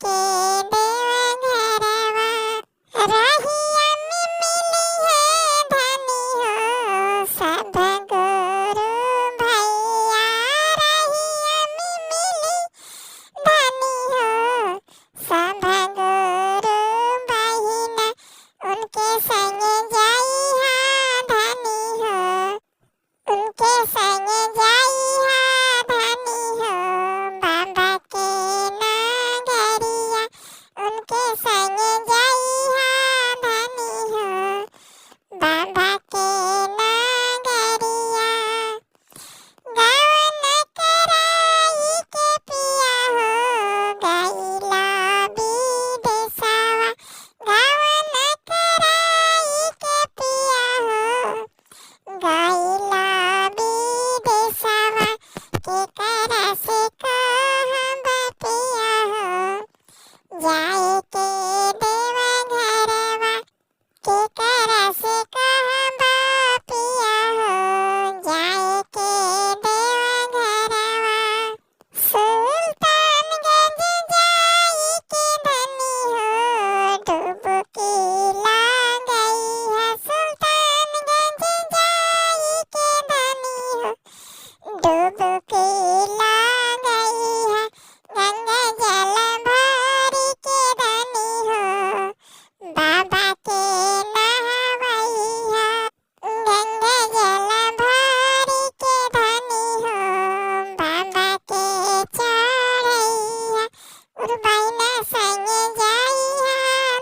के देवघरवा रहिया में मिली है धनी हो सब गुरु भैया रहिया में मिली धनी हो सब गुरु बहिना उनके संग जाई हा धनी हो उनके संग जाई हा धनी हो बाबा के नगरिया उनके संग जाई हा धनी हो बाबा के नगरिया गावन कराई के पिया हो गईला विदेशवा गावन कराई के पिया हो गईला विदेशवा के करा से कहब पिया हो जाए के देवघरवा के करा से कहब पिया हो जाए के देवघरवा सुल्तानगंज जाई के धनी हो डुबकी लागई है सुल्तानगंज जाई के धनी हो डुबकी लागई है गंगा जल भरी के धनी हो बाबा के नहवई है गंगा जल भरी के धनी हो बाबा के चढ़ई है उर्बैना संग जाई है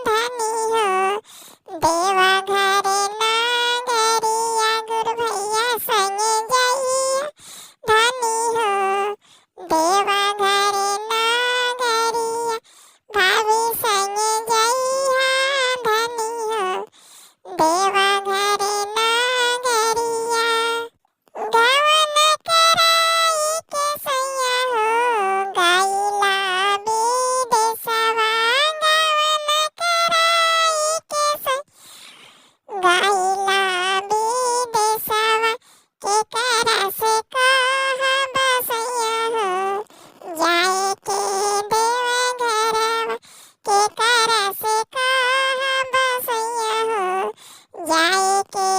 धनी हो देवघर नगरिया गुरु भैया संग जाई है धनी हो देवघर नगरिया भाभी संग जाई है धनी हो देवघर नगरिया गावन कराई के सैया हो गईला विदेशवा गावन कराई के सैया गईला विदेशवा के करा से कहब सैया हो जाए के देवघरवा के करा से कहब सैया हो जाए के